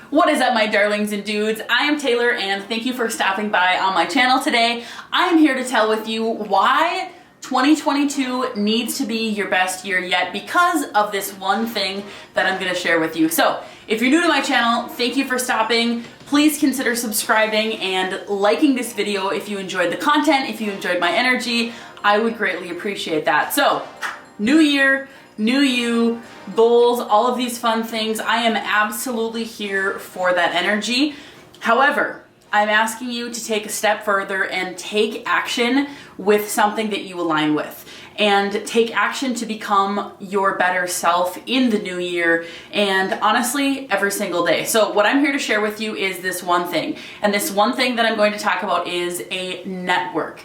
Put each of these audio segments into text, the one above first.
What is up, my darlings and dudes? I am Taylor, and thank you for stopping by on my channel today. I am here to tell with you why 2022 needs to be your best year yet because of this one thing that I'm going to share with you. So if you're new to my channel, thank you for stopping. Please consider subscribing and liking this video if you enjoyed the content, if you enjoyed my energy. I would greatly appreciate that. So, new year, new you, goals, all of these fun things. I am absolutely here for that energy. However, I'm asking you to take a step further and take action with something that you align with. And take action to become your better self in the new year, and honestly, every single day. So what I'm here to share with you is this one thing. And this one thing that I'm going to talk about is a network.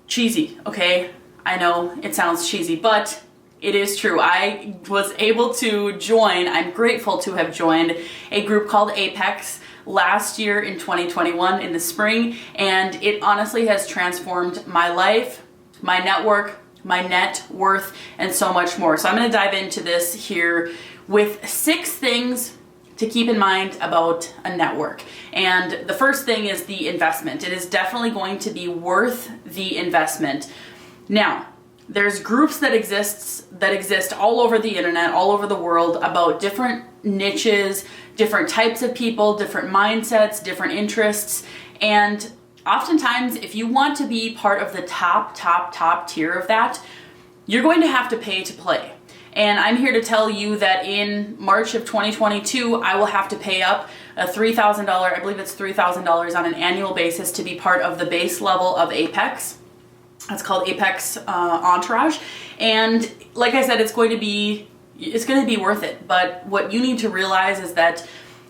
Cheesy, okay? I know it sounds cheesy, but it is true. I was able to join, I'm grateful to have joined a group called Apex last year in 2021 in the spring, and it honestly has transformed my life, my network, my net worth, and so much more. So I'm going to dive into this here with 6 things to keep in mind about a network. And the first thing is the investment. It is definitely going to be worth the investment. Now, there's groups that exist all over the internet, all over the world, about different niches, different types of people, different mindsets, different interests, and oftentimes, if you want to be part of the top tier of that, you're going to have to pay to play. And I'm here to tell you that in March of 2022, I will have to pay up a $3,000, I believe it's $3,000 on an annual basis to be part of the base level of Apex. It's called Apex Entourage. And like I said, it's going to be worth it. But what you need to realize is that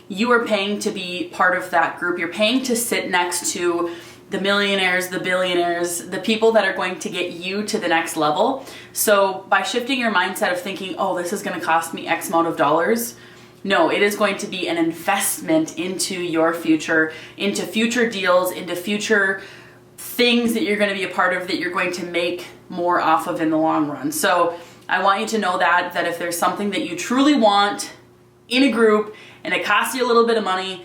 you are paying to be part of that group. You're paying to sit next to the millionaires, the billionaires, the people that are going to get you to the next level. So by shifting your mindset of thinking, oh, this is going to cost me X amount of dollars, no, it is going to be an investment into your future, into future deals, into future things that you're going to be a part of that you're going to make more off of in the long run. So I want you to know that if there's something that you truly want in a group and it costs you a little bit of money,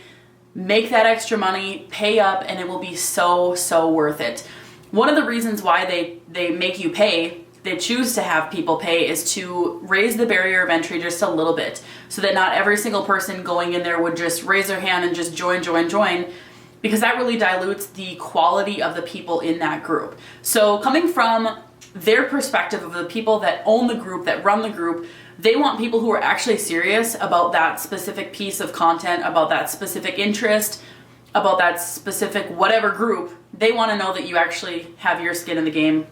make that extra money, pay up, and it will be so worth it. One of the reasons why they make you pay, they choose to have people pay, is to raise the barrier of entry just a little bit so that not every single person going in there would just raise their hand and just join, because that really dilutes the quality of the people in that group. So coming from their perspective of the people that own the group, that run the group, they want people who are actually serious about that specific piece of content, about that specific interest, about that specific whatever group. They want to know that you actually have your skin in the game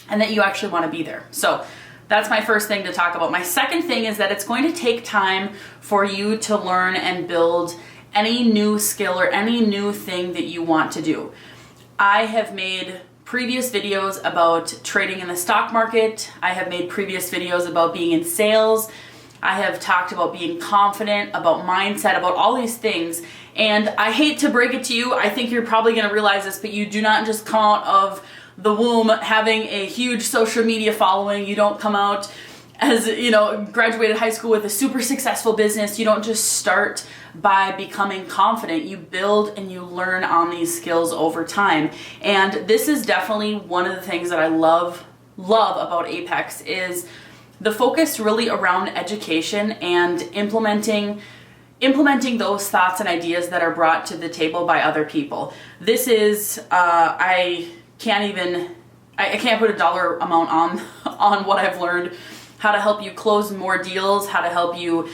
and that you actually want to be there. So that's my first thing to talk about. My second thing is that it's going to take time for you to learn and build any new skill or any new thing that you want to do. I have made previous videos about trading in the stock market. I have made previous videos about being in sales. I have talked about being confident, about mindset, about all these things. And I hate to break it to you, I think you're probably going to realize this, but you do not just come out of the womb having a huge social media following. You don't come out as, graduated high school with a super successful business. You don't just start by becoming confident. You build and you learn on these skills over time. And this is definitely one of the things that I love about Apex is the focus really around education and implementing those thoughts and ideas that are brought to the table by other people. This is, I can't put a dollar amount on what I've learned, how to help you close more deals, how to help you,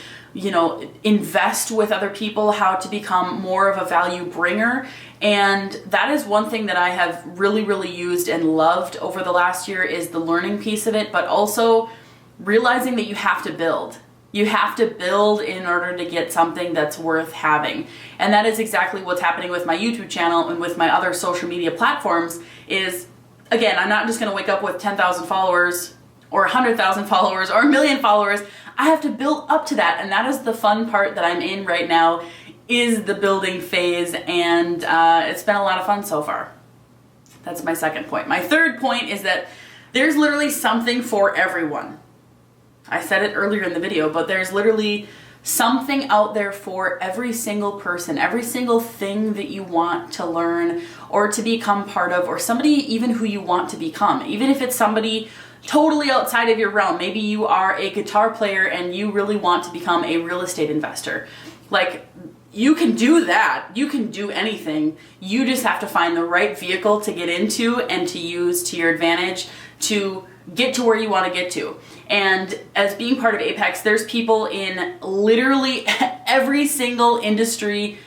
invest with other people, how to become more of a value bringer. And that is one thing that I have really used and loved over the last year is the learning piece of it, but also realizing that you have to build. You have to build in order to get something that's worth having. And that is exactly what's happening with my YouTube channel and with my other social media platforms is, again, I'm not just going to wake up with 10,000 followers or 100,000 followers or 1 million followers. I have to build up to that, and that is the fun part that I'm in right now, is the building phase, and it's been a lot of fun so far. That's my second point. My third point is that there's literally something for everyone. I said it earlier in the video, but there's literally something out there for every single person, every single thing that you want to learn or to become part of, or somebody even who you want to become. Even if it's somebody totally outside of your realm. Maybe you are a guitar player and you really want to become a real estate investor. Like, you can do that. You can do anything. You just have to find the right vehicle to get into and to use to your advantage to get to where you want to get to. And as being part of Apex, there's people in literally every single industry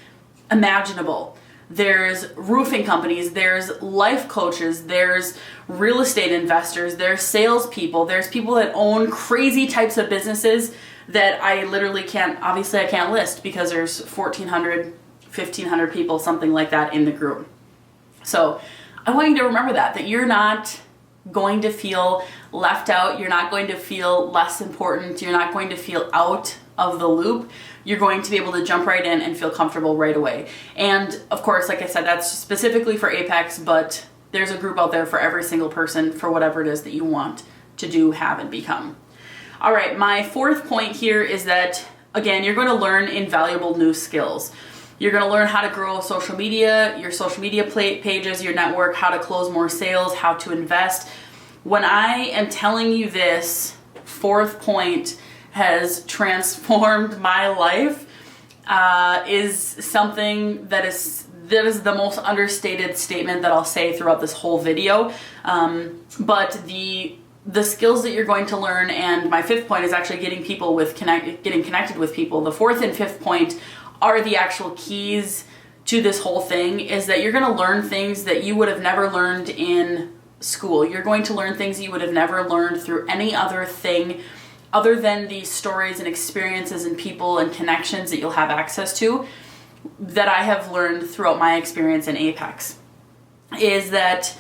imaginable. There's roofing companies, there's life coaches, there's real estate investors, there's salespeople, there's people that own crazy types of businesses that I literally can't, obviously I can't list because there's 1,400, 1,500 people, something like that in the group. So I want you to remember that you're not going to feel left out, you're not going to feel less important, you're not going to feel out of the loop. You're going to be able to jump right in and feel comfortable right away. And of course, like I said, that's specifically for Apex, but there's a group out there for every single person for whatever it is that you want to do, have, and become. All right, my fourth point here is that, again, you're going to learn invaluable new skills. You're going to learn how to grow social media, your social media pages, your network, how to close more sales, how to invest. When I am telling you this, fourth point has transformed my life, is something that is the most understated statement that I'll say throughout this whole video. But the skills that you're going to learn, and my fifth point is actually getting connected with people. The fourth and fifth point are the actual keys to this whole thing, is that you're going to learn things that you would have never learned in school. You're going to learn things that you would have never learned through any other thing other than the stories and experiences and people and connections that you'll have access to, that I have learned throughout my experience in Apex. Is that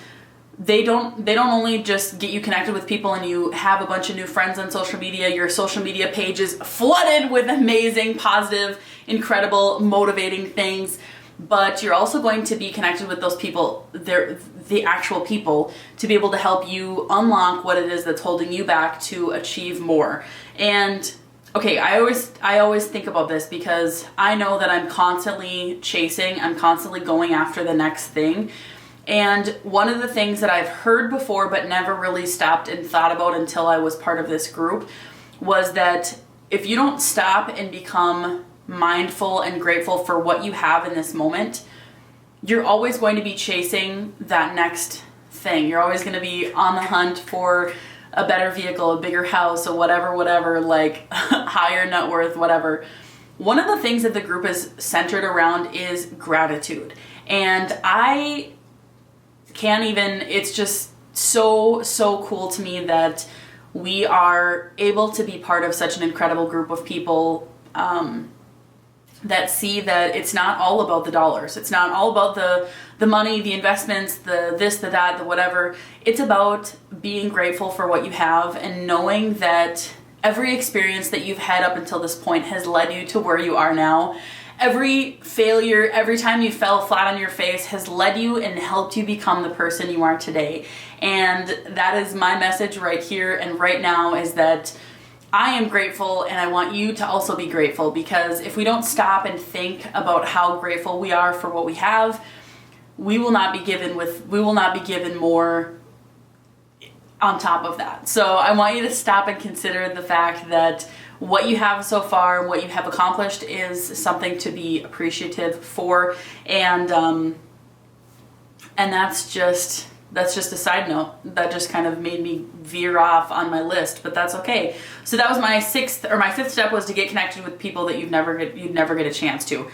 they don't only just get you connected with people and you have a bunch of new friends on social media. Your social media page is flooded with amazing, positive, incredible, motivating things, but you're also going to be connected with those people, the actual people, to be able to help you unlock what it is that's holding you back to achieve more. And okay, I always think about this because I know that I'm constantly chasing, I'm constantly going after the next thing. And one of the things that I've heard before but never really stopped and thought about until I was part of this group was that if you don't stop and become mindful and grateful for what you have in this moment, you're always going to be chasing that next thing. You're always going to be on the hunt for a better vehicle, a bigger house, or whatever, like higher net worth, whatever. One of the things that the group is centered around is gratitude. And I can't even, it's just so cool to me that we are able to be part of such an incredible group of people that see that it's not all about the dollars. It's not all about the money, the investments, the this, the that, the whatever. It's about being grateful for what you have and knowing that every experience that you've had up until this point has led you to where you are now. Every failure, every time you fell flat on your face has led you and helped you become the person you are today. And that is my message right here and right now, is that I am grateful, and I want you to also be grateful, because if we don't stop and think about how grateful we are for what we have, we will not be given more on top of that. So I want you to stop and consider the fact that what you have so far and what you have accomplished is something to be appreciative for, and that's just a side note that just kind of made me veer off on my list, but that's okay. So that was my fifth step, was to get connected with people that you'd never get a chance to.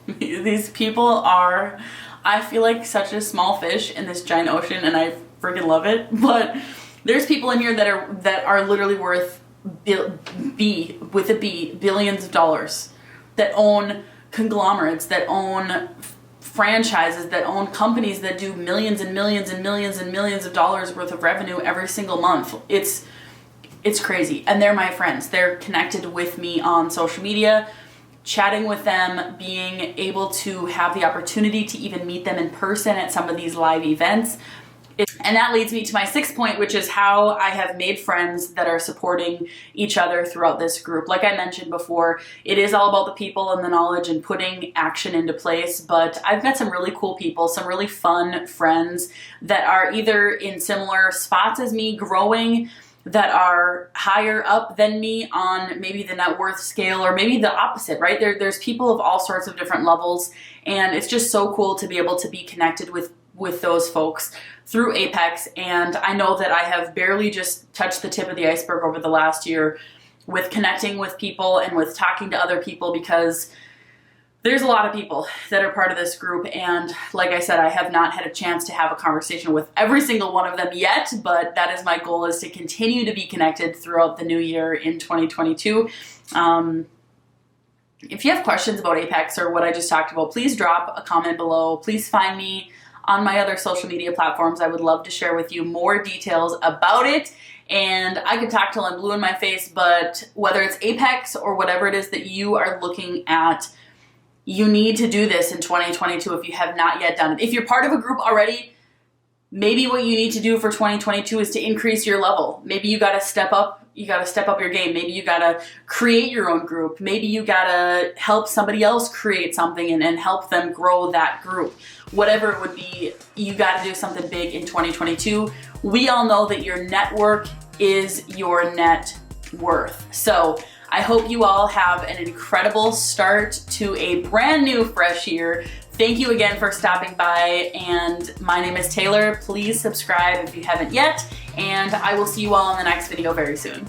These people are, I feel like such a small fish in this giant ocean, and I freaking love it. But there's people in here that are literally worth billions of dollars, that own conglomerates, that own franchises, that own companies that do millions and millions and millions and millions of dollars worth of revenue every single month. It's crazy. And they're my friends. They're connected with me on social media. Chatting with them, being able to have the opportunity to even meet them in person at some of these live events, And that leads me to my 6th point, which is how I have made friends that are supporting each other throughout this group. Like I mentioned before, it is all about the people and the knowledge and putting action into place, but I've met some really cool people, some really fun friends that are either in similar spots as me, growing, that are higher up than me on maybe the net worth scale, or maybe the opposite, right? There's people of all sorts of different levels, and it's just so cool to be able to be connected with those folks through Apex. And I know that I have barely just touched the tip of the iceberg over the last year with connecting with people and with talking to other people, because there's a lot of people that are part of this group, and like I said, I have not had a chance to have a conversation with every single one of them yet, but that is my goal, is to continue to be connected throughout the new year in 2022. If you have questions about Apex or what I just talked about, please drop a comment below. Please find me on my other social media platforms. I would love to share with you more details about it. And I could talk till I'm blue in my face, but whether it's Apex or whatever it is that you are looking at, you need to do this in 2022 if you have not yet done it. If you're part of a group already, maybe what you need to do for 2022 is to increase your level. Maybe you got to step up. You got to step up your game. Maybe you got to create your own group. Maybe you got to help somebody else create something and help them grow that group. Whatever it would be, you got to do something big in 2022. We all know that your network is your net worth. So I hope you all have an incredible start to a brand new fresh year. Thank you again for stopping by, and my name is Taylor. Please subscribe if you haven't yet, and I will see you all in the next video very soon.